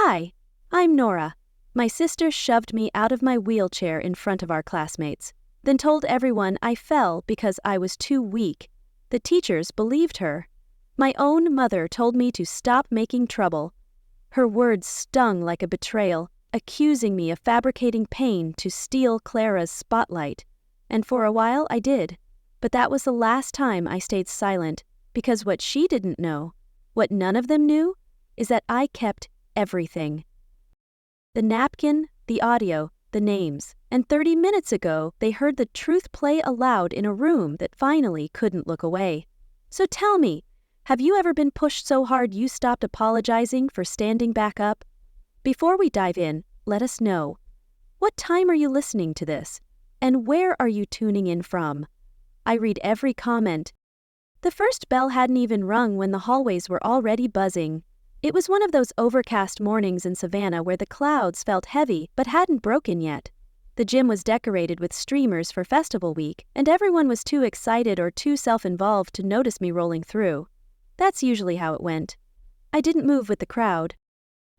Hi, I'm Nora. My sister shoved me out of my wheelchair in front of our classmates, then told everyone I fell because I was too weak. The teachers believed her. My own mother told me to stop making trouble. Her words stung like a betrayal, accusing me of fabricating pain to steal Clara's spotlight. And for a while I did. But that was the last time I stayed silent, because what she didn't know, what none of them knew, is that I kept everything. The napkin, the audio, the names, and 30 minutes ago they heard the truth play aloud in a room that finally couldn't look away. So tell me, have you ever been pushed so hard you stopped apologizing for standing back up? Before we dive in, let us know. What time are you listening to this? And where are you tuning in from? I read every comment. The first bell hadn't even rung when the hallways were already buzzing. It was one of those overcast mornings in Savannah where the clouds felt heavy but hadn't broken yet. The gym was decorated with streamers for festival week, and everyone was too excited or too self-involved to notice me rolling through. That's usually how it went. I didn't move with the crowd.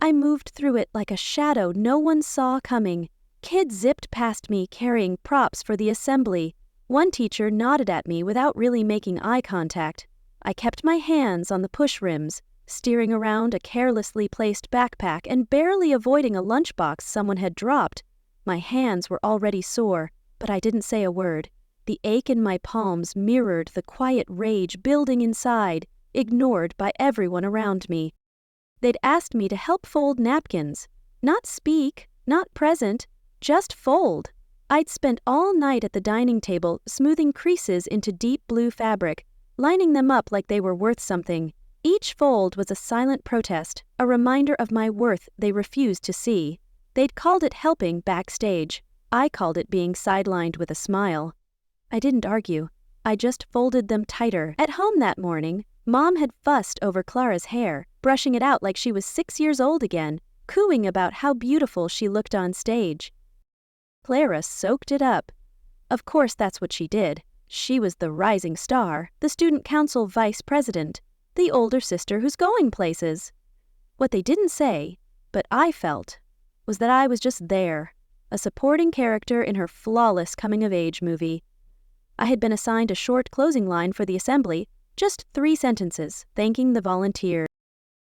I moved through it like a shadow no one saw coming. Kids zipped past me carrying props for the assembly. One teacher nodded at me without really making eye contact. I kept my hands on the push rims, steering around a carelessly placed backpack and barely avoiding a lunchbox someone had dropped. My hands were already sore, but I didn't say a word. The ache in my palms mirrored the quiet rage building inside, ignored by everyone around me. They'd asked me to help fold napkins. Not speak, not present, just fold. I'd spent all night at the dining table smoothing creases into deep blue fabric, lining them up like they were worth something. Each fold was a silent protest, a reminder of my worth they refused to see. They'd called it helping backstage. I called it being sidelined with a smile. I didn't argue. I just folded them tighter. At home that morning, Mom had fussed over Clara's hair, brushing it out like she was 6 years old again, cooing about how beautiful she looked on stage. Clara soaked it up. Of course that's what she did. She was the rising star, the student council vice president, the older sister who's going places. What they didn't say, but I felt, was that I was just there, a supporting character in her flawless coming-of-age movie. I had been assigned a short closing line for the assembly, just 3 sentences, thanking the volunteers.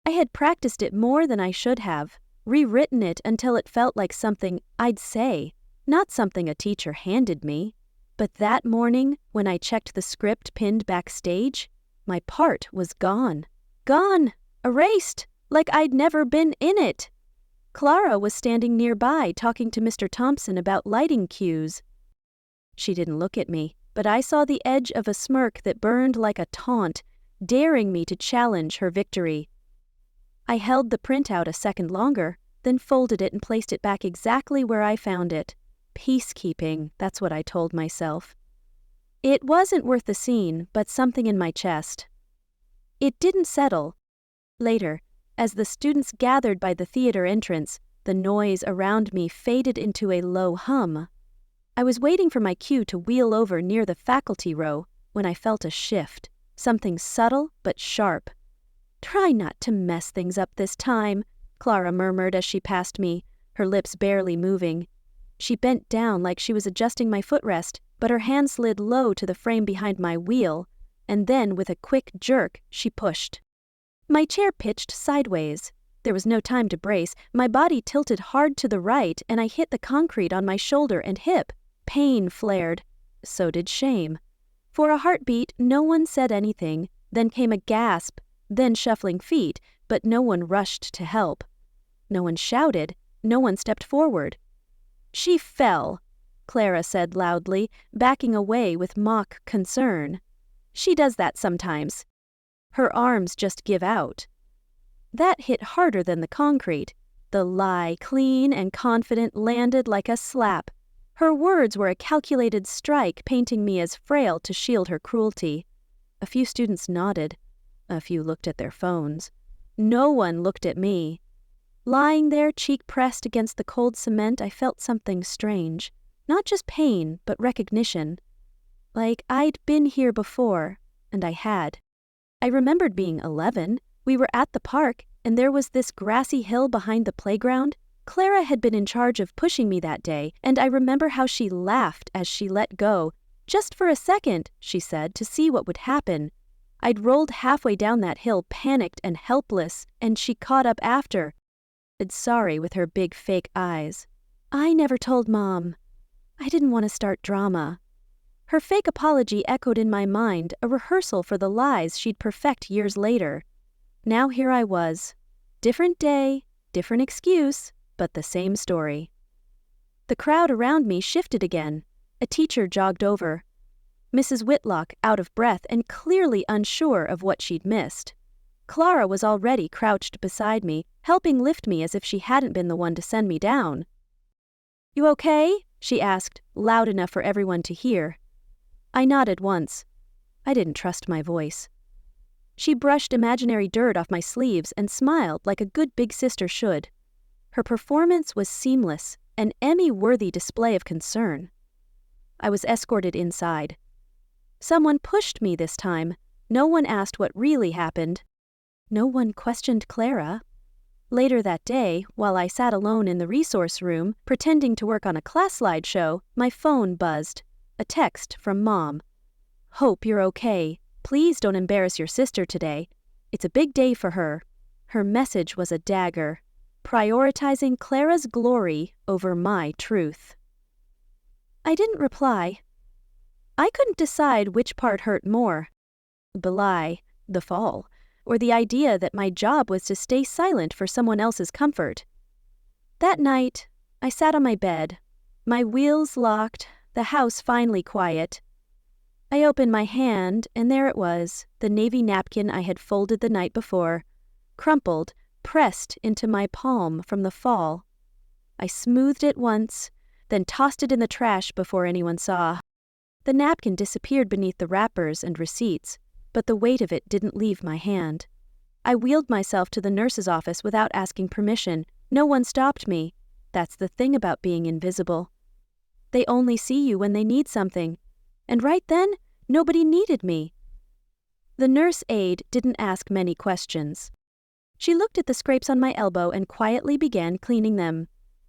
I had practiced it more than I should have, rewritten it until it felt like something I'd say, not something a teacher handed me. But that morning, when I checked the script pinned backstage, my part was gone. Gone, erased, like I'd never been in it. Clara was standing nearby talking to Mr. Thompson about lighting cues. She didn't look at me, but I saw the edge of a smirk that burned like a taunt, daring me to challenge her victory. I held the printout a second longer, then folded it and placed it back exactly where I found it. Peacekeeping, that's what I told myself. It wasn't worth the scene, but something in my chest. It didn't settle. Later, as the students gathered by the theater entrance, the noise around me faded into a low hum. I was waiting for my cue to wheel over near the faculty row when I felt a shift, something subtle but sharp. "Try not to mess things up this time," Clara murmured as she passed me, her lips barely moving. She bent down like she was adjusting my footrest, but her hand slid low to the frame behind my wheel, and then with a quick jerk, she pushed. My chair pitched sideways. There was no time to brace. My body tilted hard to the right, and I hit the concrete on my shoulder and hip. Pain flared. So did shame. For a heartbeat, no one said anything. Then came a gasp, then shuffling feet, but no one rushed to help. No one shouted. No one stepped forward. "She fell," Clara said loudly, backing away with mock concern. "She does that sometimes. Her arms just give out." That hit harder than the concrete. The lie, clean and confident, landed like a slap. Her words were a calculated strike, painting me as frail to shield her cruelty. A few students nodded. A few looked at their phones. No one looked at me. Lying there, cheek pressed against the cold cement, I felt something strange. Not just pain, but recognition. Like I'd been here before, and I had. I remembered being 11. We were at the park, and there was this grassy hill behind the playground. Clara had been in charge of pushing me that day, and I remember how she laughed as she let go. "Just for a second," she said, "to see what would happen." I'd rolled halfway down that hill, panicked and helpless, and she caught up after. And sorry with her big fake eyes. "I never told Mom. I didn't want to start drama." Her fake apology echoed in my mind, a rehearsal for the lies she'd perfect years later. Now here I was. Different day, different excuse, but the same story. The crowd around me shifted again. A teacher jogged over. Mrs. Whitlock, out of breath and clearly unsure of what she'd missed. Clara was already crouched beside me, helping lift me as if she hadn't been the one to send me down. "You okay?" she asked, loud enough for everyone to hear. I nodded once. I didn't trust my voice. She brushed imaginary dirt off my sleeves and smiled like a good big sister should. Her performance was seamless, an Emmy-worthy display of concern. I was escorted inside. Someone pushed me this time. No one asked what really happened. No one questioned Clara. Later that day, while I sat alone in the resource room, pretending to work on a class slideshow, my phone buzzed. A text from Mom. "Hope you're okay. Please don't embarrass your sister today. It's a big day for her." Her message was a dagger, prioritizing Clara's glory over my truth. I didn't reply. I couldn't decide which part hurt more. The lie, the fall, or the idea that my job was to stay silent for someone else's comfort. That night, I sat on my bed, my wheels locked, the house finally quiet. I opened my hand, and there it was, the navy napkin I had folded the night before, crumpled, pressed into my palm from the fall. I smoothed it once, then tossed it in the trash before anyone saw. The napkin disappeared beneath the wrappers and receipts, but the weight of it didn't leave my hand. I wheeled myself to the nurse's office without asking permission. No one stopped me. That's the thing about being invisible. They only see you when they need something. And right then, nobody needed me. The nurse aide didn't ask many questions. She looked at the scrapes on my elbow and quietly began cleaning them.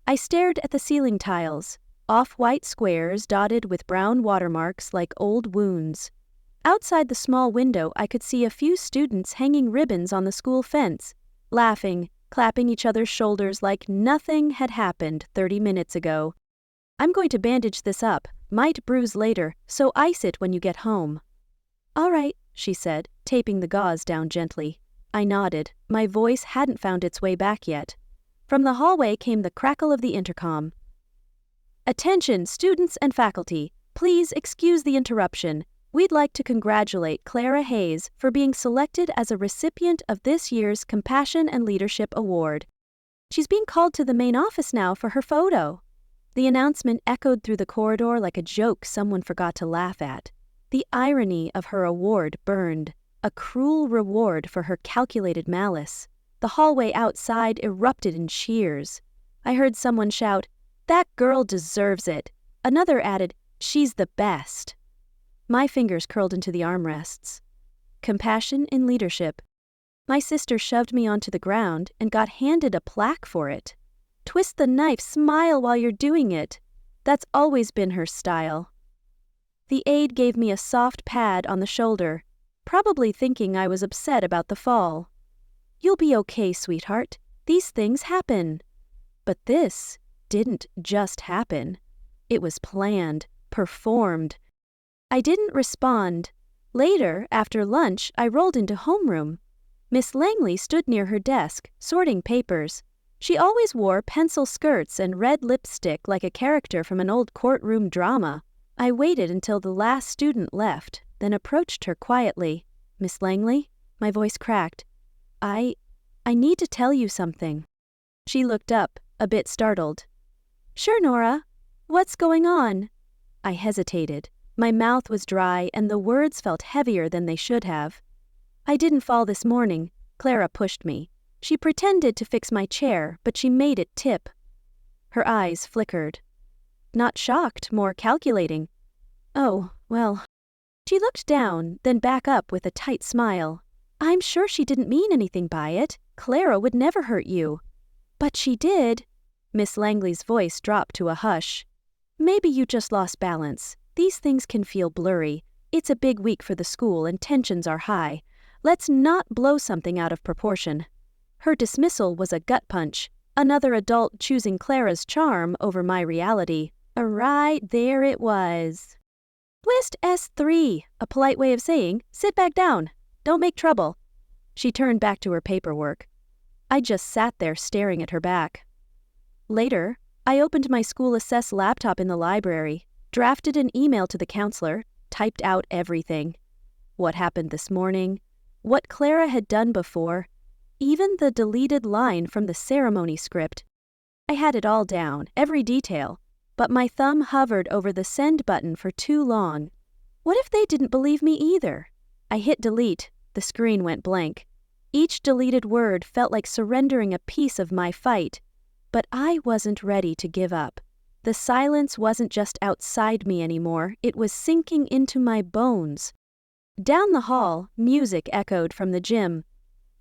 I stared at the ceiling tiles, off-white squares dotted with brown watermarks like old wounds. Outside the small window, I could see a few students hanging ribbons on the school fence, laughing, clapping each other's shoulders like nothing had happened 30 minutes ago. "I'm going to bandage this up, might bruise later, so ice it when you get home." "All right," she said, taping the gauze down gently. I nodded. My voice hadn't found its way back yet. From the hallway came the crackle of the intercom. "Attention, students and faculty. Please excuse the interruption. We'd like to congratulate Clara Hayes for being selected as a recipient of this year's Compassion and Leadership Award. She's being called to the main office now for her photo." The announcement echoed through the corridor like a joke someone forgot to laugh at. The irony of her award burned, a cruel reward for her calculated malice. The hallway outside erupted in cheers. I heard someone shout, "That girl deserves it." Another added, "She's the best." My fingers curled into the armrests. Compassion in leadership. My sister shoved me onto the ground and got handed a plaque for it. "Twist the knife, smile while you're doing it." That's always been her style. The aide gave me a soft pat on the shoulder, probably thinking I was upset about the fall. "You'll be okay, sweetheart. These things happen." But this didn't just happen. It was planned, performed. I didn't respond. Later, after lunch, I rolled into homeroom. Miss Langley stood near her desk, sorting papers. She always wore pencil skirts and red lipstick like a character from an old courtroom drama. I waited until the last student left, then approached her quietly. "Miss Langley?" My voice cracked. I need to tell you something." She looked up, a bit startled. "Sure, Nora. What's going on?" I hesitated. My mouth was dry and the words felt heavier than they should have. "I didn't fall this morning." Clara pushed me. She pretended to fix my chair, but she made it tip. Her eyes flickered. Not shocked, more calculating. "Oh, well." She looked down, then back up with a tight smile. "I'm sure she didn't mean anything by it. Clara would never hurt you." "But she did." Miss Langley's voice dropped to a hush. "Maybe you just lost balance. These things can feel blurry. It's a big week for the school and tensions are high. Let's not blow something out of proportion." Her dismissal was a gut punch, another adult choosing Clara's charm over my reality. Right there it was. "Twist S3, a polite way of saying, sit back down. Don't make trouble." She turned back to her paperwork. I just sat there staring at her back. Later, I opened my school assess laptop in the library, drafted an email to the counselor, typed out everything. What happened this morning, what Clara had done before, even the deleted line from the ceremony script. I had it all down, every detail, but my thumb hovered over the send button for too long. What if they didn't believe me either? I hit delete. The screen went blank. Each deleted word felt like surrendering a piece of my fight, but I wasn't ready to give up. The silence wasn't just outside me anymore, it was sinking into my bones. Down the hall, music echoed from the gym.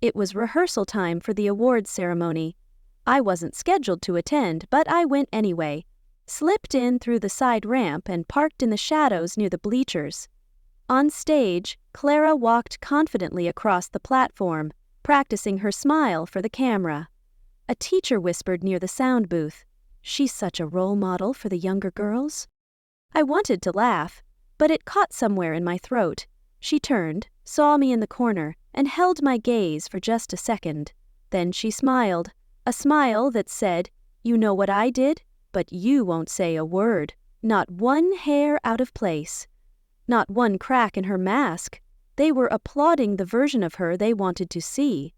It was rehearsal time for the awards ceremony. I wasn't scheduled to attend, but I went anyway, slipped in through the side ramp and parked in the shadows near the bleachers. On stage, Clara walked confidently across the platform, practicing her smile for the camera. A teacher whispered near the sound booth, "She's such a role model for the younger girls." I wanted to laugh, but it caught somewhere in my throat. She turned, saw me in the corner, and held my gaze for just a second. Then she smiled, a smile that said, "You know what I did, but you won't say a word. Not one hair out of place. Not one crack in her mask. They were applauding the version of her they wanted to see.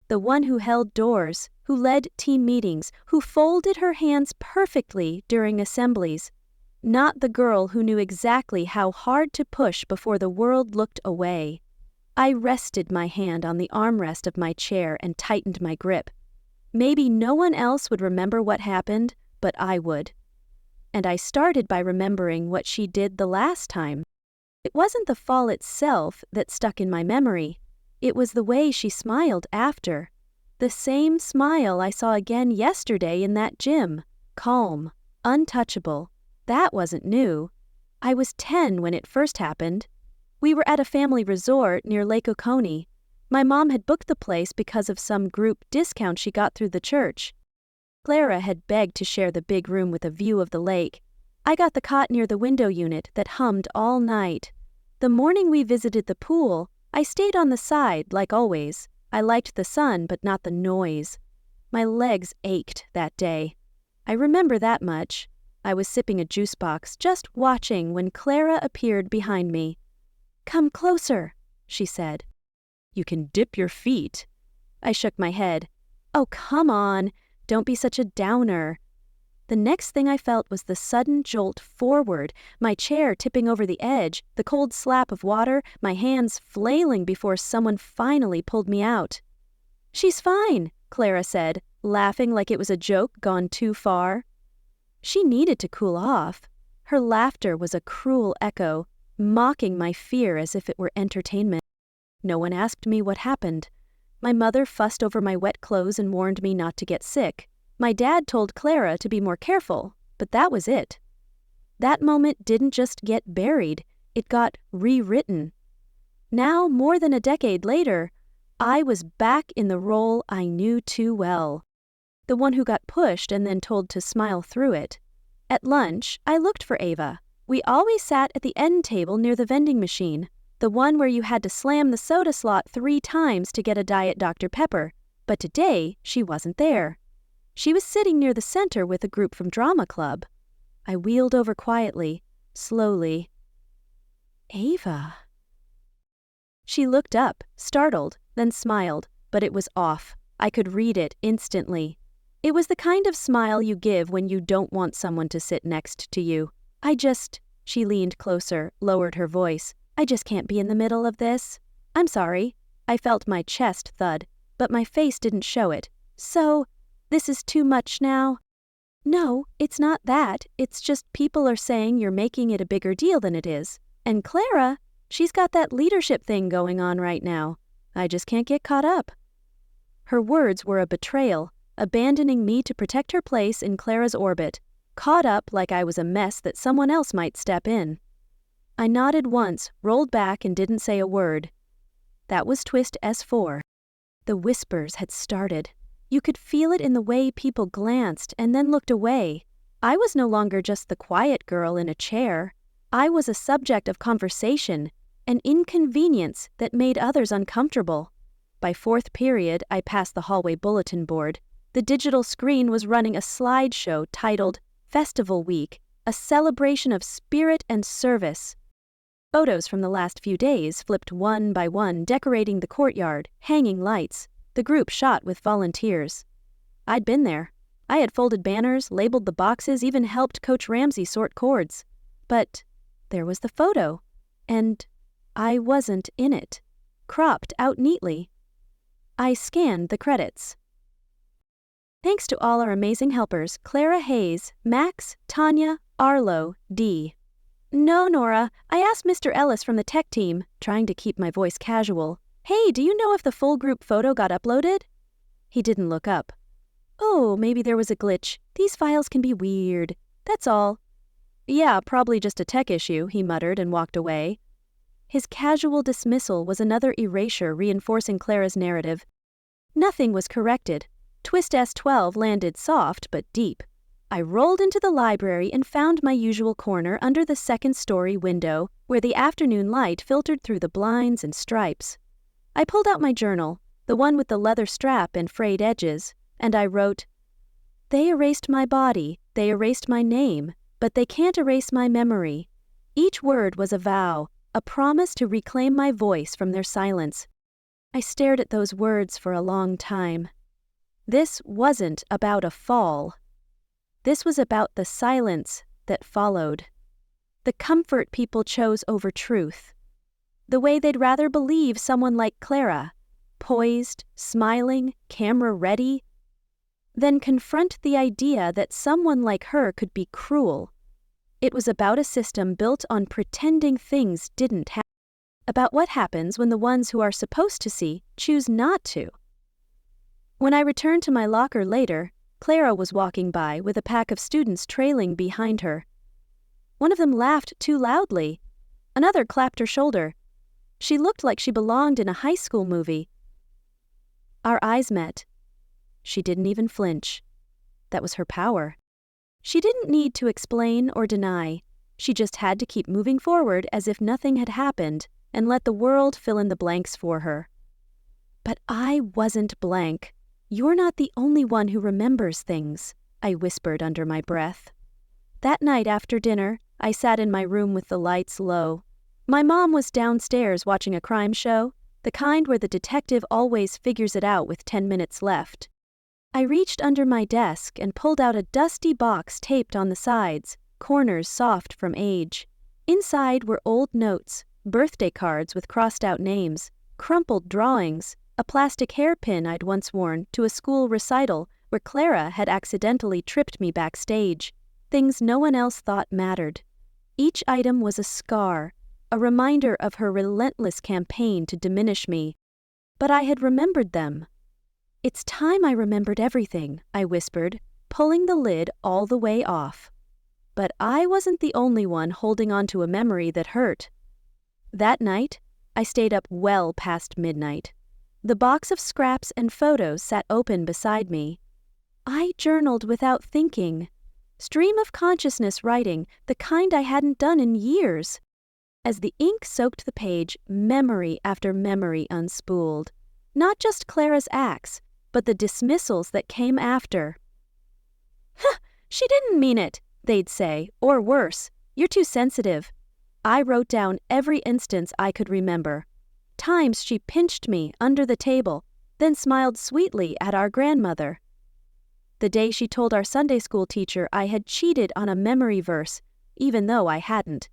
The one who held doors, who led team meetings, who folded her hands perfectly during assemblies. Not the girl who knew exactly how hard to push before the world looked away. I rested my hand on the armrest of my chair and tightened my grip. Maybe no one else would remember what happened, but I would. And I started by remembering what she did the last time. It wasn't the fall itself that stuck in my memory. It was the way she smiled after. The same smile I saw again yesterday in that gym. Calm, untouchable. That wasn't new. I was 10 when it first happened. We were at a family resort near Lake Oconee. My mom had booked the place because of some group discount she got through the church. Clara had begged to share the big room with a view of the lake. I got the cot near the window unit that hummed all night. The morning we visited the pool, I stayed on the side like always. I liked the sun but not the noise. My legs ached that day. I remember that much. I was sipping a juice box, just watching when Clara appeared behind me. "Come closer," she said. "You can dip your feet." I shook my head. "Oh, come on. Don't be such a downer." The next thing I felt was the sudden jolt forward, my chair tipping over the edge, the cold slap of water, my hands flailing before someone finally pulled me out. "She's fine," Clara said, laughing like it was a joke gone too far. She needed to cool off. Her laughter was a cruel echo, mocking my fear as if it were entertainment. No one asked me what happened. My mother fussed over my wet clothes and warned me not to get sick. My dad told Clara to be more careful, but that was it. That moment didn't just get buried, it got rewritten. Now, more than a decade later, I was back in the role I knew too well. The one who got pushed and then told to smile through it. At lunch, I looked for Ava. We always sat at the end table near the vending machine, the one where you had to slam the soda slot 3 times to get a Diet Dr. Pepper. But today, she wasn't there. She was sitting near the center with a group from drama club. I wheeled over quietly, slowly. "Ava." She looked up, startled, then smiled, but it was off. I could read it instantly. It was the kind of smile you give when you don't want someone to sit next to you. She leaned closer, lowered her voice. "I just can't be in the middle of this. I'm sorry." I felt my chest thud, but my face didn't show it. "So, this is too much now?" "No, it's not that. It's just people are saying you're making it a bigger deal than it is. And Clara, she's got that leadership thing going on right now. I just can't get caught up." Her words were a betrayal, abandoning me to protect her place in Clara's orbit, caught up like I was a mess that someone else might step in. I nodded once, rolled back, and didn't say a word. That was twist S4. The whispers had started. You could feel it in the way people glanced and then looked away. I was no longer just the quiet girl in a chair. I was a subject of conversation, an inconvenience that made others uncomfortable. By fourth period, I passed the hallway bulletin board. The digital screen was running a slideshow titled Festival Week, a celebration of spirit and service. Photos from the last few days flipped one by one, decorating the courtyard, hanging lights. The group shot with volunteers. I'd been there. I had folded banners, labeled the boxes, even helped Coach Ramsey sort cords. But there was the photo, and I wasn't in it, cropped out neatly. I scanned the credits. Thanks to all our amazing helpers, Clara Hayes, Max, Tanya, Arlo, Dee. No, Nora, I asked Mr. Ellis from the tech team, trying to keep my voice casual. Hey, do you know if the full group photo got uploaded? He didn't look up. Oh, maybe there was a glitch. These files can be weird. That's all. Yeah, probably just a tech issue, he muttered and walked away. His casual dismissal was another erasure reinforcing Clara's narrative. Nothing was corrected. Twist S12 landed soft but deep. I rolled into the library and found my usual corner under the second-story window, where the afternoon light filtered through the blinds and stripes. I pulled out my journal, the one with the leather strap and frayed edges, and I wrote, "They erased my body, they erased my name, but they can't erase my memory." Each word was a vow, a promise to reclaim my voice from their silence. I stared at those words for a long time. This wasn't about a fall. This was about the silence that followed. The comfort people chose over truth. The way they'd rather believe someone like Clara, poised, smiling, camera ready, than confront the idea that someone like her could be cruel. It was about a system built on pretending things didn't happen. About what happens when the ones who are supposed to see choose not to. When I returned to my locker later, Clara was walking by with a pack of students trailing behind her. One of them laughed too loudly. Another clapped her shoulder. She looked like she belonged in a high school movie. Our eyes met. She didn't even flinch. That was her power. She didn't need to explain or deny. She just had to keep moving forward as if nothing had happened and let the world fill in the blanks for her. But I wasn't blank. You're not the only one who remembers things, I whispered under my breath. That night after dinner, I sat in my room with the lights low. My mom was downstairs watching a crime show, the kind where the detective always figures it out with 10 minutes left. I reached under my desk and pulled out a dusty box taped on the sides, corners soft from age. Inside were old notes, birthday cards with crossed-out names, crumpled drawings, a plastic hairpin I'd once worn to a school recital where Clara had accidentally tripped me backstage, things no one else thought mattered. Each item was a scar, a reminder of her relentless campaign to diminish me. But I had remembered them. It's time I remembered everything, I whispered, pulling the lid all the way off. But I wasn't the only one holding on to a memory that hurt. That night, I stayed up well past midnight. The box of scraps and photos sat open beside me. I journaled without thinking. Stream of consciousness writing, the kind I hadn't done in years. As the ink soaked the page, memory after memory unspooled. Not just Clara's acts, but the dismissals that came after. "Huh, she didn't mean it," they'd say, or worse, "You're too sensitive." I wrote down every instance I could remember. Times she pinched me under the table, then smiled sweetly at our grandmother. The day she told our Sunday school teacher I had cheated on a memory verse, even though I hadn't.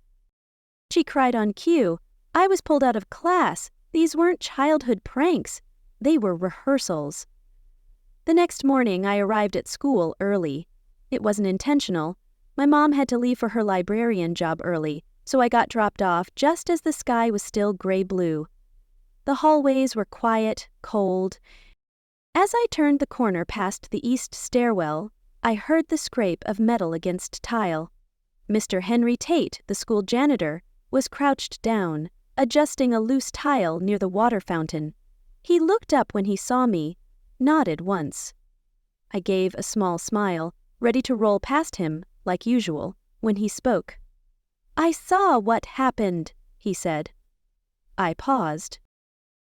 She cried on cue. I was pulled out of class. These weren't childhood pranks. They were rehearsals. The next morning I arrived at school early. It wasn't intentional. My mom had to leave for her librarian job early, so I got dropped off just as the sky was still gray-blue. The hallways were quiet, cold, As I turned the corner past the east stairwell, I heard the scrape of metal against tile. Mr. Henry Tate, the school janitor, was crouched down, adjusting a loose tile near the water fountain. He looked up when he saw me, nodded once. I gave a small smile, ready to roll past him, like usual, when he spoke. "I saw what happened," he said. I paused.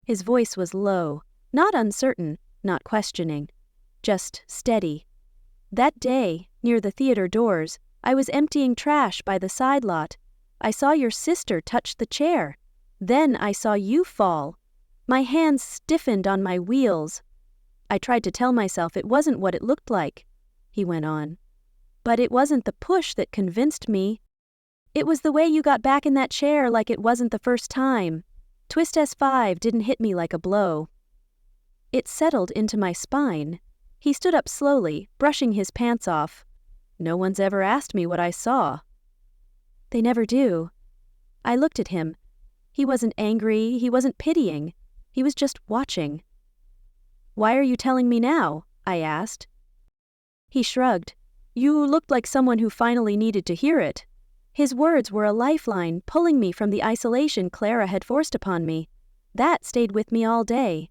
His voice was low, not uncertain, not questioning, just steady. That day, near the theater doors, I was emptying trash by the side lot. I saw your sister touch the chair. Then I saw you fall. My hands stiffened on my wheels. I tried to tell myself it wasn't what it looked like, he went on. But it wasn't the push that convinced me. It was the way you got back in that chair like it wasn't the first time. Twist S5 didn't hit me like a blow. It settled into my spine. He stood up slowly, brushing his pants off. No one's ever asked me what I saw. They never do. I looked at him. He wasn't angry, he wasn't pitying. He was just watching. "Why are you telling me now?" I asked. He shrugged. "You looked like someone who finally needed to hear it." His words were a lifeline, pulling me from the isolation Clara had forced upon me. That stayed with me all day.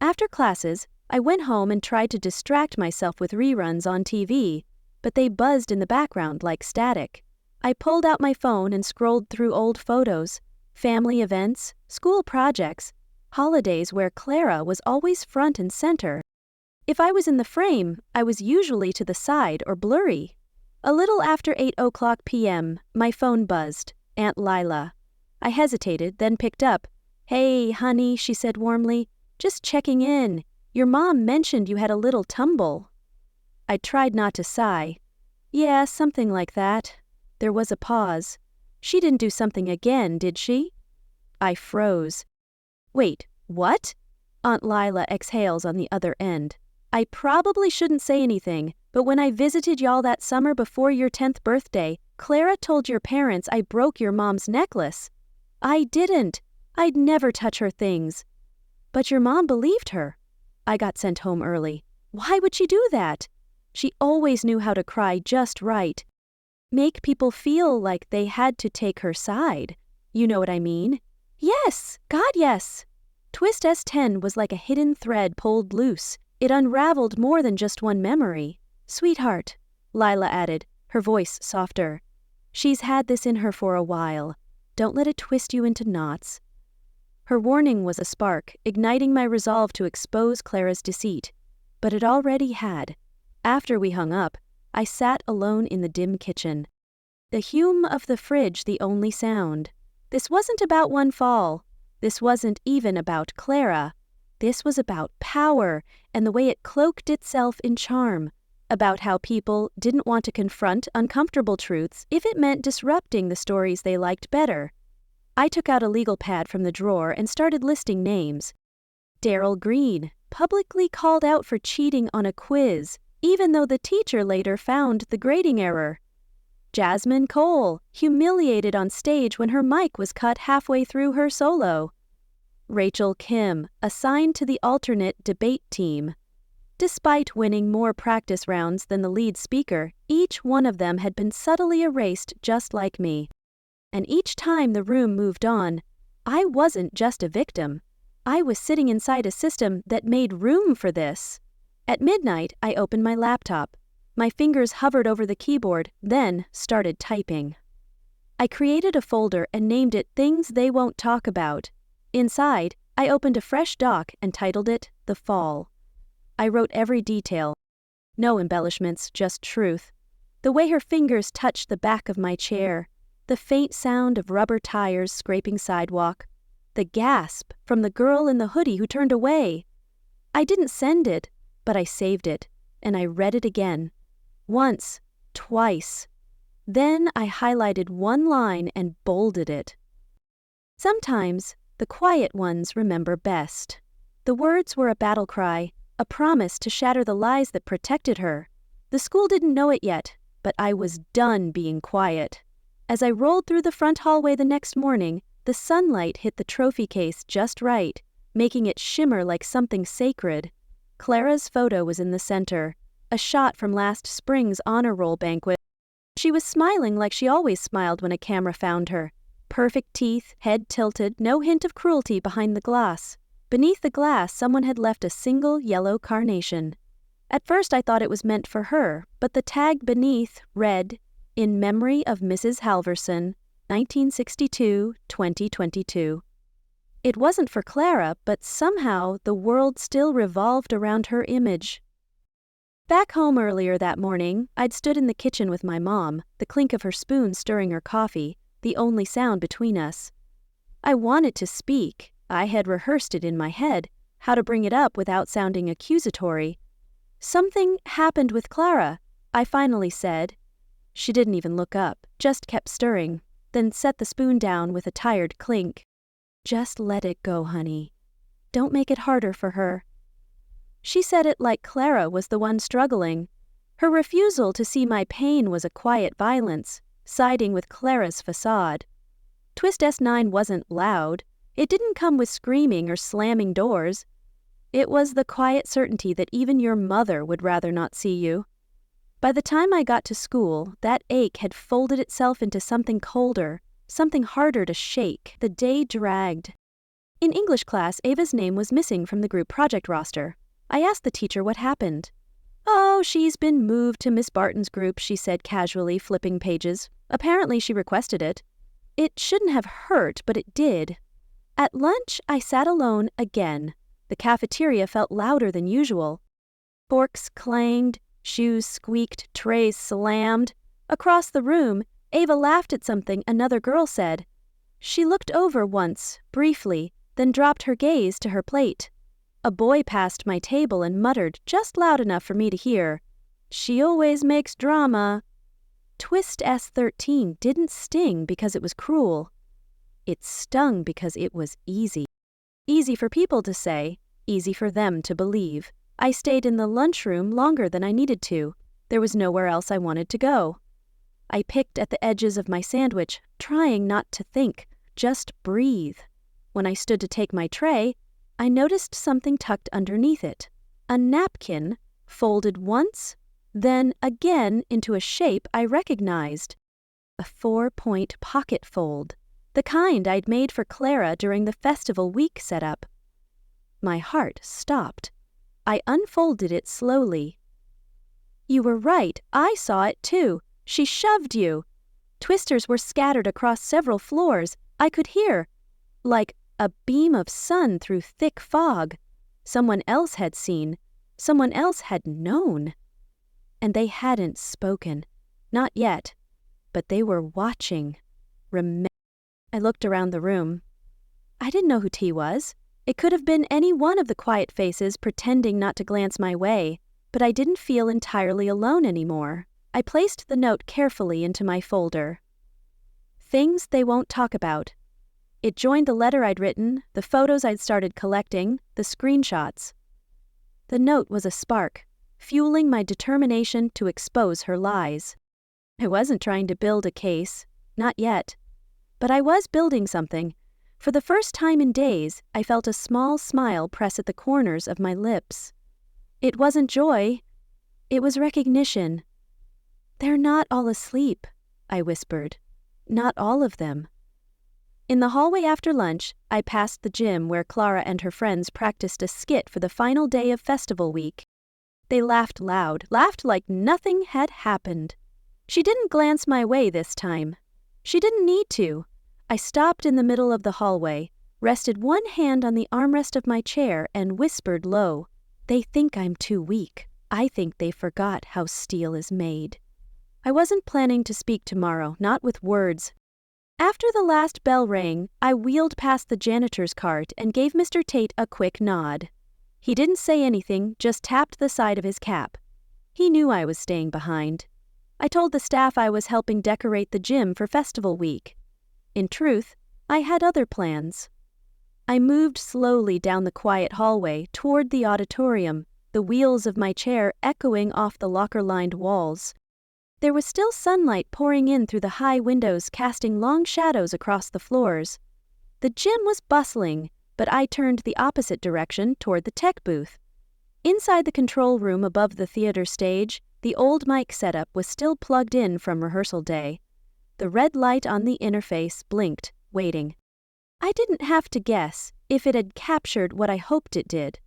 After classes, I went home and tried to distract myself with reruns on TV, but they buzzed in the background like static. I pulled out my phone and scrolled through old photos, family events, school projects, holidays where Clara was always front and center. If I was in the frame, I was usually to the side or blurry. A little after 8:00 p.m., my phone buzzed. Aunt Lila. I hesitated, then picked up. "Hey, honey," she said warmly. "Just checking in. Your mom mentioned you had a little tumble." I tried not to sigh. "Yeah, something like that." There was a pause. "She didn't do something again, did she?" I froze. "Wait, what?" Aunt Lila exhales on the other end. "I probably shouldn't say anything, but when I visited y'all that summer before your 10th birthday, Clara told your parents I broke your mom's necklace. I didn't. I'd never touch her things. But your mom believed her. I got sent home early. Why would she do that? She always knew how to cry just right. Make people feel like they had to take her side. You know what I mean?" "Yes, God, yes." Twist S10 was like a hidden thread pulled loose. It unraveled more than just one memory. "Sweetheart," Lila added, her voice softer. "She's had this in her for a while. Don't let it twist you into knots." Her warning was a spark, igniting my resolve to expose Clara's deceit. But it already had. After we hung up, I sat alone in the dim kitchen. The hum of the fridge the only sound. This wasn't about one fall. This wasn't even about Clara. This was about power and the way it cloaked itself in charm. About how people didn't want to confront uncomfortable truths if it meant disrupting the stories they liked better. I took out a legal pad from the drawer and started listing names. Daryl Green, publicly called out for cheating on a quiz, even though the teacher later found the grading error. Jasmine Cole, humiliated on stage when her mic was cut halfway through her solo. Rachel Kim, assigned to the alternate debate team. Despite winning more practice rounds than the lead speaker, each one of them had been subtly erased just like me. And each time the room moved on, I wasn't just a victim. I was sitting inside a system that made room for this. At midnight, I opened my laptop. My fingers hovered over the keyboard, then started typing. I created a folder and named it Things They Won't Talk About. Inside, I opened a fresh doc and titled it The Fall. I wrote every detail. No embellishments, just truth. The way her fingers touched the back of my chair. The faint sound of rubber tires scraping sidewalk. The gasp from the girl in the hoodie who turned away. I didn't send it, but I saved it, and I read it again. Once, twice. Then I highlighted one line and bolded it. Sometimes, the quiet ones remember best. The words were a battle cry, a promise to shatter the lies that protected her. The school didn't know it yet, but I was done being quiet. As I rolled through the front hallway the next morning, the sunlight hit the trophy case just right, making it shimmer like something sacred. Clara's photo was in the center, a shot from last spring's honor roll banquet. She was smiling like she always smiled when a camera found her. Perfect teeth, head tilted, no hint of cruelty behind the glass. Beneath the glass, someone had left a single yellow carnation. At first I thought it was meant for her, but the tag beneath read, "In memory of Mrs. Halverson, 1962-2022. It wasn't for Clara, but somehow the world still revolved around her image. Back home earlier that morning, I'd stood in the kitchen with my mom, the clink of her spoon stirring her coffee, the only sound between us. I wanted to speak. I had rehearsed it in my head, how to bring it up without sounding accusatory. "Something happened with Clara," I finally said. She didn't even look up, just kept stirring, then set the spoon down with a tired clink. "Just let it go, honey. Don't make it harder for her." She said it like Clara was the one struggling. Her refusal to see my pain was a quiet violence, siding with Clara's facade. Twist S9 wasn't loud. It didn't come with screaming or slamming doors. It was the quiet certainty that even your mother would rather not see you. By the time I got to school, that ache had folded itself into something colder, something harder to shake. The day dragged. In English class, Ava's name was missing from the group project roster. I asked the teacher what happened. "Oh, she's been moved to Miss Barton's group," she said casually, flipping pages. "Apparently she requested it. It shouldn't have hurt, but it did." At lunch, I sat alone again. The cafeteria felt louder than usual. Forks clanged, shoes squeaked, trays slammed. Across the room, Ava laughed at something another girl said. She looked over once, briefly, then dropped her gaze to her plate. A boy passed my table and muttered just loud enough for me to hear, "She always makes drama." Twist S13 didn't sting because it was cruel. It stung because it was easy. Easy for people to say, easy for them to believe. I stayed in the lunchroom longer than I needed to. There was nowhere else I wanted to go. I picked at the edges of my sandwich, trying not to think, just breathe. When I stood to take my tray, I noticed something tucked underneath it. A napkin, folded once, then again into a shape I recognized. A 4-point pocket fold, the kind I'd made for Clara during the festival week setup. My heart stopped. I unfolded it slowly. "You were right, I saw it too. She shoved you." Twisters were scattered across several floors. I could hear, like a beam of sun through thick fog. Someone else had seen. Someone else had known. And they hadn't spoken. Not yet. But they were watching. I looked around the room. I didn't know who T was. It could have been any one of the quiet faces pretending not to glance my way, but I didn't feel entirely alone anymore. I placed the note carefully into my folder. Things they won't talk about. It joined the letter I'd written, the photos I'd started collecting, the screenshots. The note was a spark, fueling my determination to expose her lies. I wasn't trying to build a case, not yet. But I was building something. For the first time in days, I felt a small smile press at the corners of my lips. It wasn't joy. It was recognition. "They're not all asleep," I whispered. "Not all of them." In the hallway after lunch, I passed the gym where Clara and her friends practiced a skit for the final day of festival week. They laughed loud, laughed like nothing had happened. She didn't glance my way this time. She didn't need to. I stopped in the middle of the hallway, rested one hand on the armrest of my chair, and whispered low, "They think I'm too weak. I think they forgot how steel is made." I wasn't planning to speak tomorrow, not with words. After the last bell rang, I wheeled past the janitor's cart and gave Mr. Tate a quick nod. He didn't say anything, just tapped the side of his cap. He knew I was staying behind. I told the staff I was helping decorate the gym for festival week. In truth, I had other plans. I moved slowly down the quiet hallway toward the auditorium, the wheels of my chair echoing off the locker-lined walls. There was still sunlight pouring in through the high windows, casting long shadows across the floors. The gym was bustling, but I turned the opposite direction toward the tech booth. Inside the control room above the theater stage, the old mic setup was still plugged in from rehearsal day. The red light on the interface blinked, waiting. I didn't have to guess if it had captured what I hoped it did.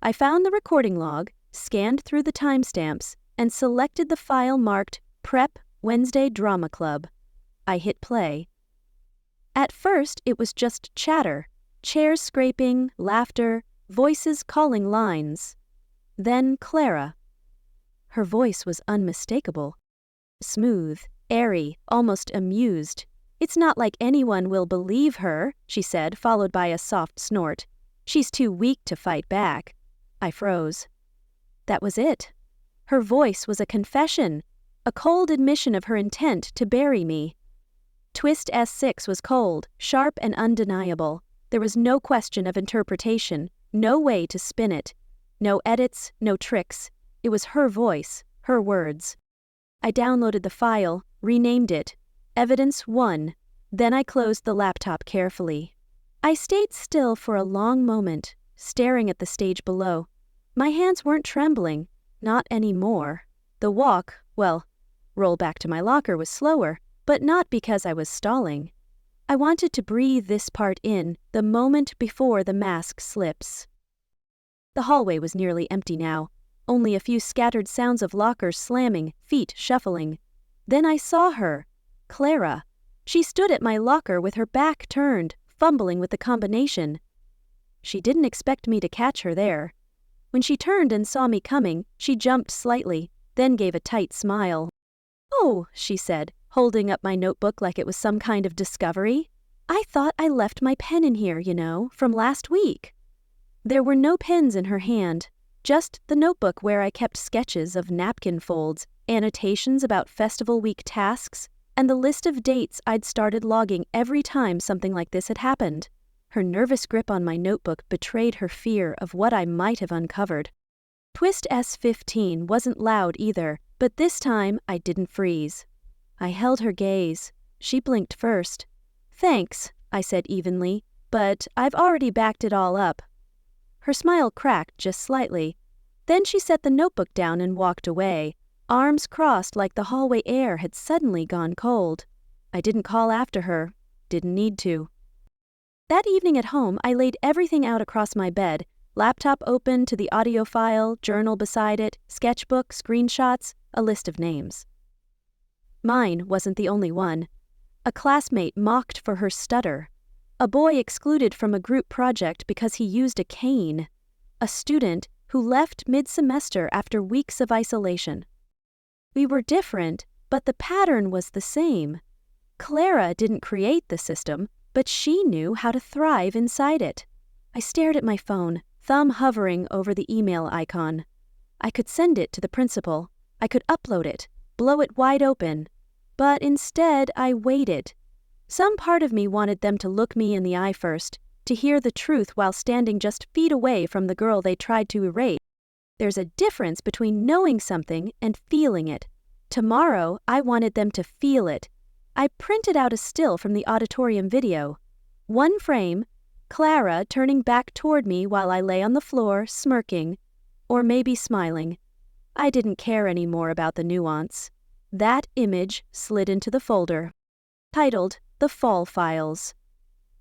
I found the recording log, scanned through the timestamps, and selected the file marked Prep Wednesday Drama Club. I hit play. At first, it was just chatter, chairs scraping, laughter, voices calling lines. Then Clara. Her voice was unmistakable. Smooth, airy, almost amused. "It's not like anyone will believe her," she said, followed by a soft snort. "She's too weak to fight back." I froze. That was it. Her voice was a confession, a cold admission of her intent to bury me. Twist S6 was cold, sharp and undeniable. There was no question of interpretation, no way to spin it. No edits, no tricks. It was her voice, her words. I downloaded the file, renamed it Evidence 1. Then I closed the laptop carefully. I stayed still for a long moment, staring at the stage below. My hands weren't trembling, not anymore. The walk, roll back to my locker was slower, but not because I was stalling. I wanted to breathe this part in, the moment before the mask slips. The hallway was nearly empty now, only a few scattered sounds of lockers slamming, feet shuffling. Then I saw her, Clara. She stood at my locker with her back turned, fumbling with the combination. She didn't expect me to catch her there. When she turned and saw me coming, she jumped slightly, then gave a tight smile. "Oh," she said, holding up my notebook like it was some kind of discovery. "I thought I left my pen in here, from last week." There were no pens in her hand, just the notebook where I kept sketches of napkin folds, annotations about festival week tasks, and the list of dates I'd started logging every time something like this had happened. Her nervous grip on my notebook betrayed her fear of what I might have uncovered. Twist S15 wasn't loud either, but this time I didn't freeze. I held her gaze. She blinked first. "Thanks," I said evenly, "but I've already backed it all up." Her smile cracked just slightly. Then she set the notebook down and walked away, arms crossed like the hallway air had suddenly gone cold. I didn't call after her. Didn't need to. That evening at home, I laid everything out across my bed, laptop open to the audio file, journal beside it, sketchbook, screenshots, a list of names. Mine wasn't the only one. A classmate mocked for her stutter. A boy excluded from a group project because he used a cane. A student who left mid-semester after weeks of isolation. We were different, but the pattern was the same. Clara didn't create the system, but she knew how to thrive inside it. I stared at my phone, thumb hovering over the email icon. I could send it to the principal. I could upload it, blow it wide open. But instead, I waited. Some part of me wanted them to look me in the eye first, to hear the truth while standing just feet away from the girl they tried to erase. There's a difference between knowing something and feeling it. Tomorrow, I wanted them to feel it. I printed out a still from the auditorium video. One frame, Clara turning back toward me while I lay on the floor, smirking, or maybe smiling. I didn't care anymore about the nuance. That image slid into the folder, titled The Fall Files.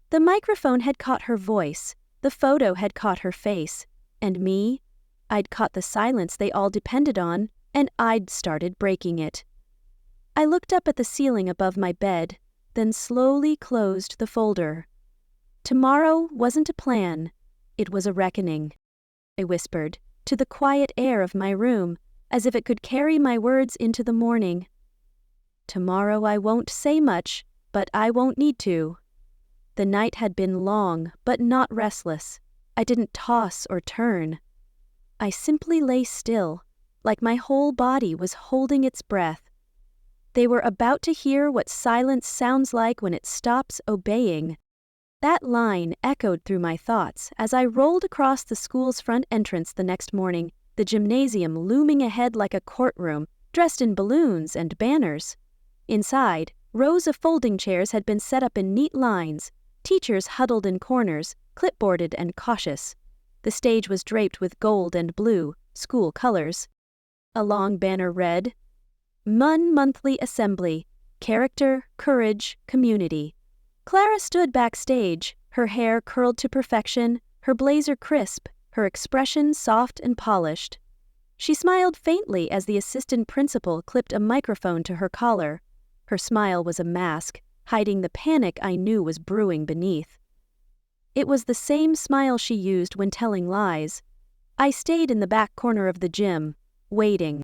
The microphone had caught her voice, the photo had caught her face, and me? I'd caught the silence they all depended on, and I'd started breaking it. I looked up at the ceiling above my bed, then slowly closed the folder. Tomorrow wasn't a plan, it was a reckoning. I whispered, to the quiet air of my room, as if it could carry my words into the morning. Tomorrow I won't say much, but I won't need to. The night had been long, but not restless. I didn't toss or turn. I simply lay still, like my whole body was holding its breath. They were about to hear what silence sounds like when it stops obeying. That line echoed through my thoughts as I rolled across the school's front entrance the next morning, the gymnasium looming ahead like a courtroom, dressed in balloons and banners. Inside, rows of folding chairs had been set up in neat lines, teachers huddled in corners, clipboarded and cautious. The stage was draped with gold and blue, school colors. A long banner read, MUN Monthly Assembly, Character, Courage, Community. Clara stood backstage, her hair curled to perfection, her blazer crisp, her expression soft and polished. She smiled faintly as the assistant principal clipped a microphone to her collar. Her smile was a mask, hiding the panic I knew was brewing beneath. It was the same smile she used when telling lies. I stayed in the back corner of the gym, waiting.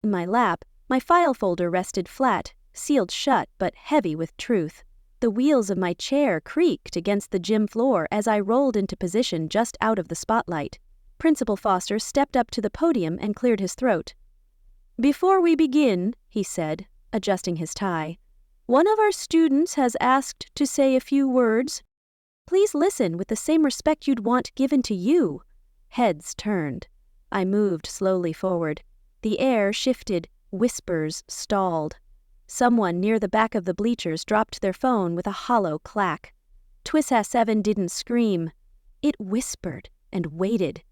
In my lap, my file folder rested flat, sealed shut but heavy with truth. The wheels of my chair creaked against the gym floor as I rolled into position just out of the spotlight. Principal Foster stepped up to the podium and cleared his throat. "Before we begin," he said, adjusting his tie, "one of our students has asked to say a few words. Please listen with the same respect you'd want given to you." Heads turned. I moved slowly forward. The air shifted, whispers stalled. Someone near the back of the bleachers dropped their phone with a hollow clack. Twissa 7 didn't scream. It whispered and waited.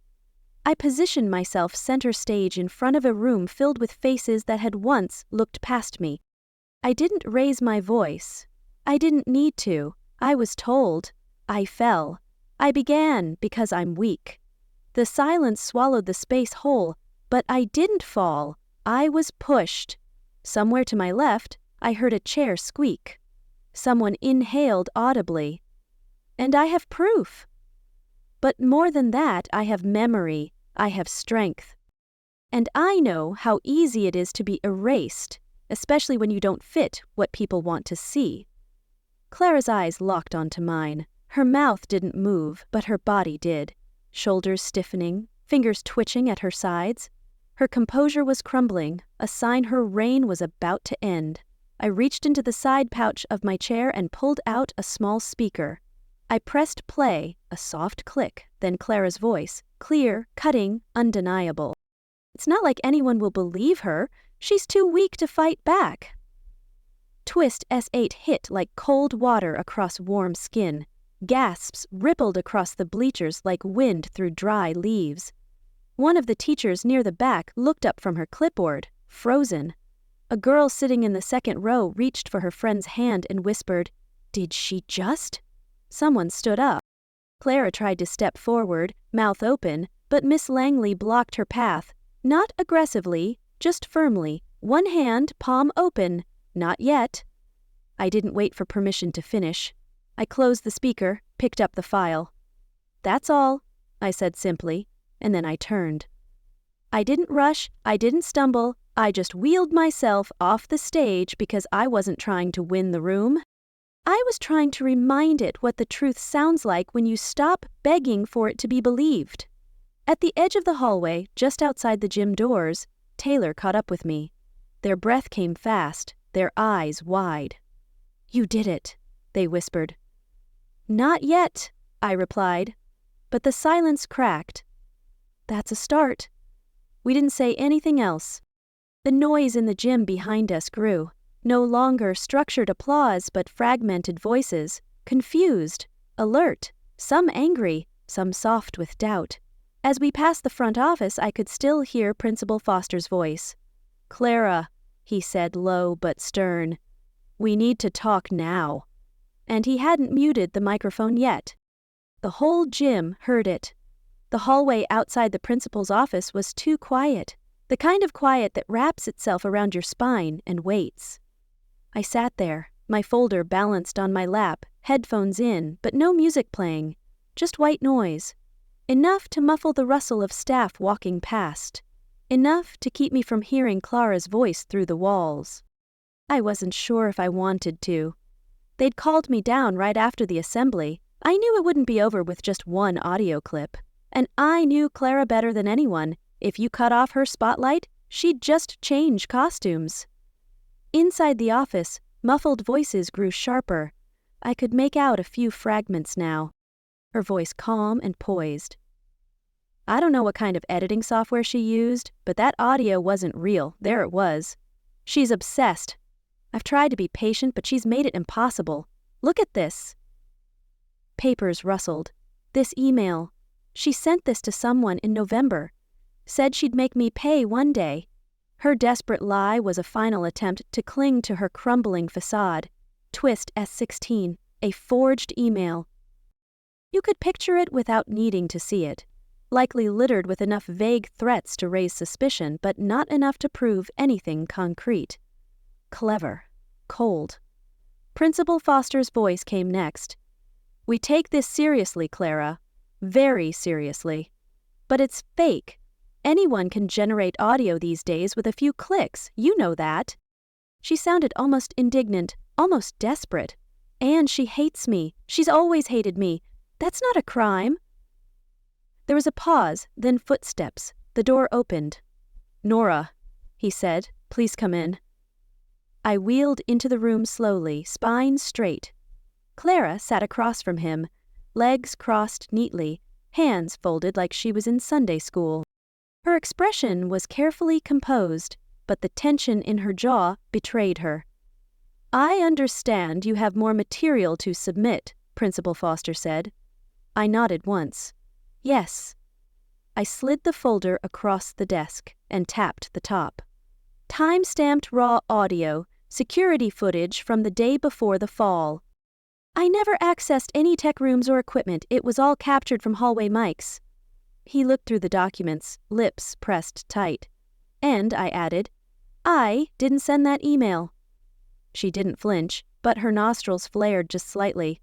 I positioned myself center stage in front of a room filled with faces that had once looked past me. I didn't raise my voice. I didn't need to. I was told. I fell. I began because I'm weak. The silence swallowed the space whole, but I didn't fall. I was pushed. Somewhere to my left, I heard a chair squeak. Someone inhaled audibly. And I have proof. But more than that, I have memory, I have strength. And I know how easy it is to be erased, especially when you don't fit what people want to see. Clara's eyes locked onto mine. Her mouth didn't move, but her body did. Shoulders stiffening, fingers twitching at her sides. Her composure was crumbling, a sign her reign was about to end. I reached into the side pouch of my chair and pulled out a small speaker. I pressed play, a soft click, then Clara's voice, clear, cutting, undeniable. "It's not like anyone will believe her. She's too weak to fight back." Twist S8 hit like cold water across warm skin. Gasps rippled across the bleachers like wind through dry leaves. One of the teachers near the back looked up from her clipboard, frozen. A girl sitting in the second row reached for her friend's hand and whispered, "Did she just?" Someone stood up. Clara tried to step forward, mouth open, but Miss Langley blocked her path. Not aggressively, just firmly, one hand, palm open. Not yet. I didn't wait for permission to finish. I closed the speaker, picked up the file. "That's all," I said simply, and then I turned. I didn't rush, I didn't stumble, I just wheeled myself off the stage because I wasn't trying to win the room. I was trying to remind it what the truth sounds like when you stop begging for it to be believed. At the edge of the hallway, just outside the gym doors, Taylor caught up with me. Their breath came fast, their eyes wide. "You did it," they whispered. "Not yet," I replied, but the silence cracked. "That's a start." We didn't say anything else. The noise in the gym behind us grew. No longer structured applause, but fragmented voices, confused, alert, some angry, some soft with doubt. As we passed the front office, I could still hear Principal Foster's voice. "Clara," he said low but stern, "we need to talk now." And he hadn't muted the microphone yet. The whole gym heard it. The hallway outside the principal's office was too quiet, the kind of quiet that wraps itself around your spine and waits. I sat there, my folder balanced on my lap, headphones in, but no music playing, just white noise. Enough to muffle the rustle of staff walking past. Enough to keep me from hearing Clara's voice through the walls. I wasn't sure if I wanted to. They'd called me down right after the assembly. I knew it wouldn't be over with just one audio clip. And I knew Clara better than anyone. If you cut off her spotlight, she'd just change costumes. Inside the office, muffled voices grew sharper. I could make out a few fragments now. Her voice calm and poised. I don't know what kind of editing software she used, but that audio wasn't real. There it was. "She's obsessed. I've tried to be patient, but she's made it impossible. Look at this." Papers rustled. This email. She sent this to someone in November. Said she'd make me pay one day. Her desperate lie was a final attempt to cling to her crumbling facade. Twist S16, a forged email. You could picture it without needing to see it, likely littered with enough vague threats to raise suspicion, but not enough to prove anything concrete. Clever. Cold. Principal Foster's voice came next. We take this seriously, Clara. Very seriously. But it's fake. Anyone can generate audio these days with a few clicks, you know that. She sounded almost indignant, almost desperate. And she hates me. She's always hated me. That's not a crime. There was a pause, then footsteps. The door opened. Nora, he said, please come in. I wheeled into the room slowly, spine straight. Clara sat across from him, legs crossed neatly, hands folded like she was in Sunday school. Her expression was carefully composed, but the tension in her jaw betrayed her. I understand you have more material to submit, Principal Foster said. I nodded once. Yes. I slid the folder across the desk and tapped the top. Time-stamped raw audio, security footage from the day before the fall. I never accessed any tech rooms or equipment. It was all captured from hallway mics. He looked through the documents, lips pressed tight. And, I added, I didn't send that email. She didn't flinch, but her nostrils flared just slightly.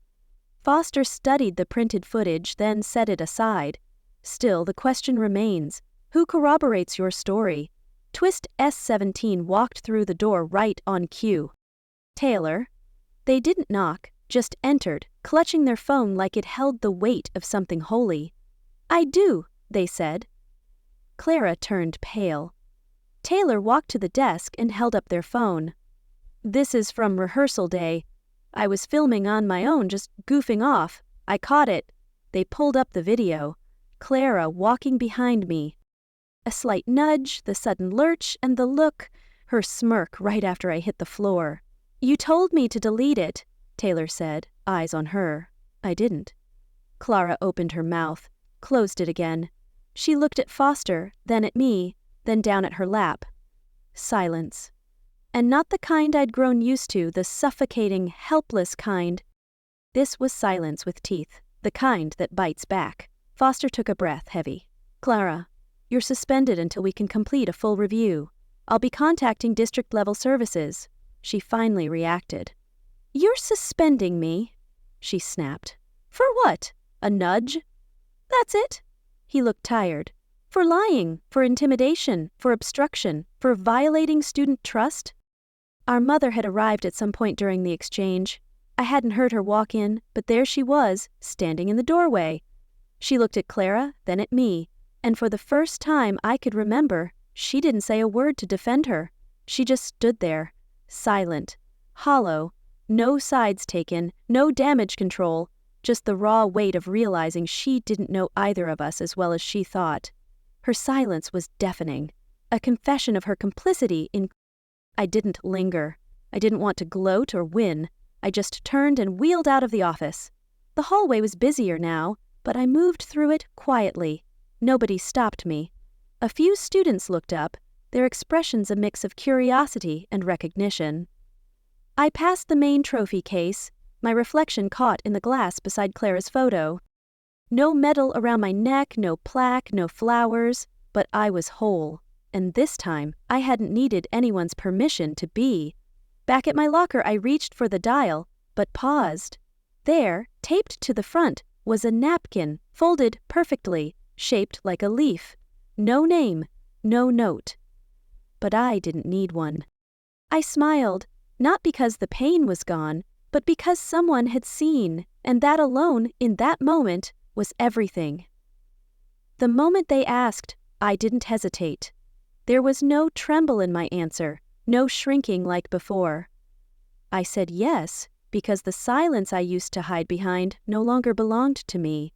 Foster studied the printed footage, then set it aside. Still, the question remains, who corroborates your story? Twist S17 walked through the door right on cue. Taylor. They didn't knock, just entered, clutching their phone like it held the weight of something holy. I do, they said. Clara turned pale. Taylor walked to the desk and held up their phone. This is from rehearsal day. I was filming on my own, just goofing off. I caught it. They pulled up the video. Clara walking behind me. A slight nudge, the sudden lurch, and the look, her smirk right after I hit the floor. You told me to delete it, Taylor said, eyes on her. I didn't. Clara opened her mouth, closed it again. She looked at Foster, then at me, then down at her lap. Silence. And not the kind I'd grown used to, the suffocating, helpless kind. This was silence with teeth, the kind that bites back. Foster took a breath, heavy. Clara, you're suspended until we can complete a full review. I'll be contacting district-level services. She finally reacted. You're suspending me, she snapped. For what? A nudge? That's it? He looked tired. For lying, for intimidation, for obstruction, for violating student trust? Our mother had arrived at some point during the exchange. I hadn't heard her walk in, but there she was, standing in the doorway. She looked at Clara, then at me, and for the first time I could remember, she didn't say a word to defend her. She just stood there, silent, hollow, no sides taken, no damage control, just the raw weight of realizing she didn't know either of us as well as she thought. Her silence was deafening, a confession of her complicity in... I didn't linger. I didn't want to gloat or win. I just turned and wheeled out of the office. The hallway was busier now, but I moved through it quietly. Nobody stopped me. A few students looked up, their expressions a mix of curiosity and recognition. I passed the main trophy case, my reflection caught in the glass beside Clara's photo. No medal around my neck, no plaque, no flowers, but I was whole. And this time, I hadn't needed anyone's permission to be. Back at my locker, I reached for the dial, but paused. There, taped to the front, was a napkin, folded perfectly, shaped like a leaf. No name, no note. But I didn't need one. I smiled, not because the pain was gone, but because someone had seen, and that alone, in that moment, was everything. The moment they asked, I didn't hesitate. There was no tremble in my answer, no shrinking like before. I said yes, because the silence I used to hide behind no longer belonged to me.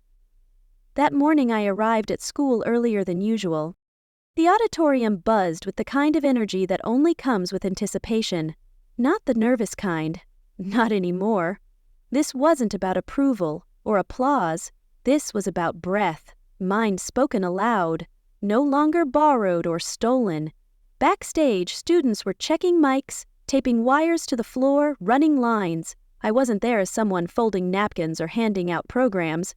That morning I arrived at school earlier than usual. The auditorium buzzed with the kind of energy that only comes with anticipation, not the nervous kind, not anymore. This wasn't about approval or applause. This was about breath, Mine spoken aloud, no longer borrowed or stolen. Backstage, students were checking mics, taping wires to the floor, running lines. I wasn't there as someone folding napkins or handing out programs.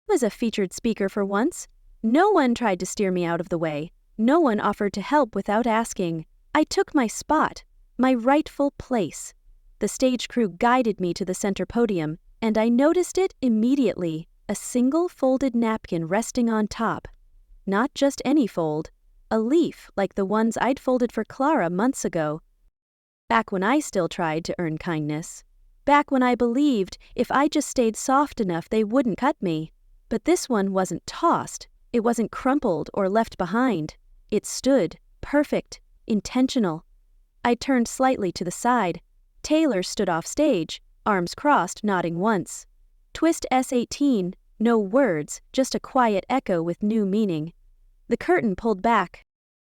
I was a featured speaker for once. No one tried to steer me out of the way. No one offered to help without asking. I took my spot, my rightful place. The stage crew guided me to the center podium, and I noticed it immediately, a single folded napkin resting on top. Not just any fold, a leaf like the ones I'd folded for Clara months ago. Back when I still tried to earn kindness. Back when I believed if I just stayed soft enough they wouldn't cut me. But this one wasn't tossed. It wasn't crumpled or left behind. It stood, perfect, intentional. I turned slightly to the side. Taylor stood off stage, arms crossed, nodding once. Twist S18, no words, just a quiet echo with new meaning. The curtain pulled back.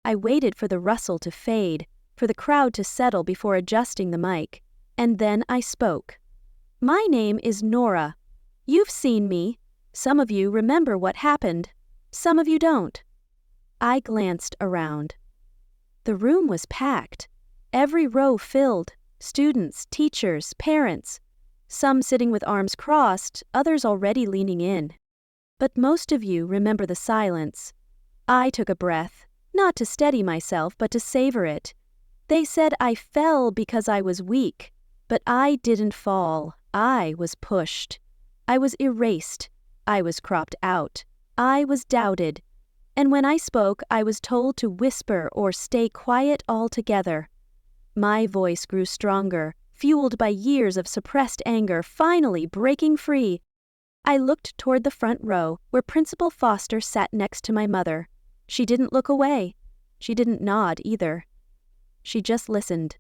I waited for the rustle to fade, for the crowd to settle before adjusting the mic. And then I spoke. My name is Nora. You've seen me. Some of you remember what happened. Some of you don't. I glanced around. The room was packed. Every row filled. Students, teachers, parents. Some sitting with arms crossed, others already leaning in. But most of you remember the silence. I took a breath, not to steady myself, but to savor it. They said I fell because I was weak, but I didn't fall. I was pushed. I was erased. I was cropped out. I was doubted. And when I spoke, I was told to whisper or stay quiet altogether. My voice grew stronger, fueled by years of suppressed anger, finally breaking free. I looked toward the front row, where Principal Foster sat next to my mother. She didn't look away. She didn't nod either. She just listened.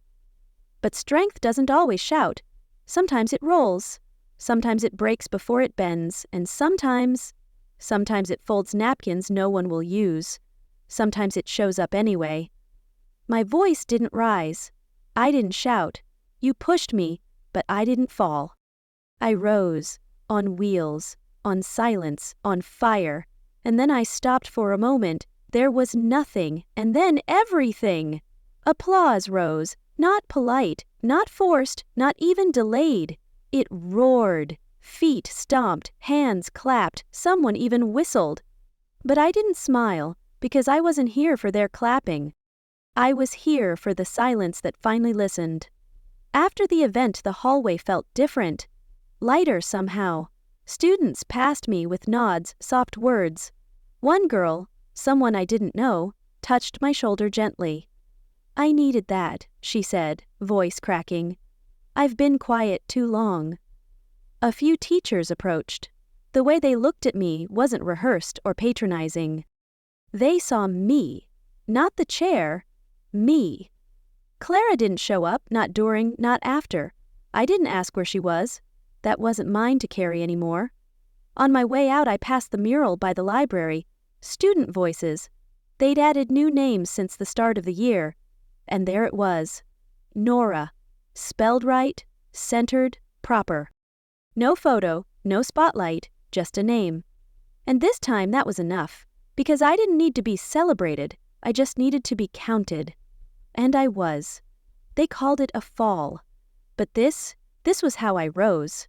But strength doesn't always shout. Sometimes it rolls. Sometimes it breaks before it bends, and sometimes it folds napkins no one will use. Sometimes it shows up anyway. My voice didn't rise. I didn't shout. You pushed me, but I didn't fall. I rose, on wheels, on silence, on fire, and then I stopped for a moment. There was nothing, and then everything. Applause rose, not polite, not forced, not even delayed. It roared. Feet stomped, hands clapped, someone even whistled. But I didn't smile, because I wasn't here for their clapping. I was here for the silence that finally listened. After the event, the hallway felt different, lighter somehow. Students passed me with nods, soft words. One girl, someone I didn't know, touched my shoulder gently. I needed that, she said, voice cracking. I've been quiet too long. A few teachers approached. The way they looked at me wasn't rehearsed or patronizing. They saw me, not the chair, me. Clara didn't show up, not during, not after. I didn't ask where she was. That wasn't mine to carry anymore. On my way out, I passed the mural by the library. Student voices. They'd added new names since the start of the year. And there it was. Nora. Spelled right, centered, proper. No photo, no spotlight, just a name. And this time that was enough, because I didn't need to be celebrated, I just needed to be counted. And I was. They called it a fall. But this was how I rose.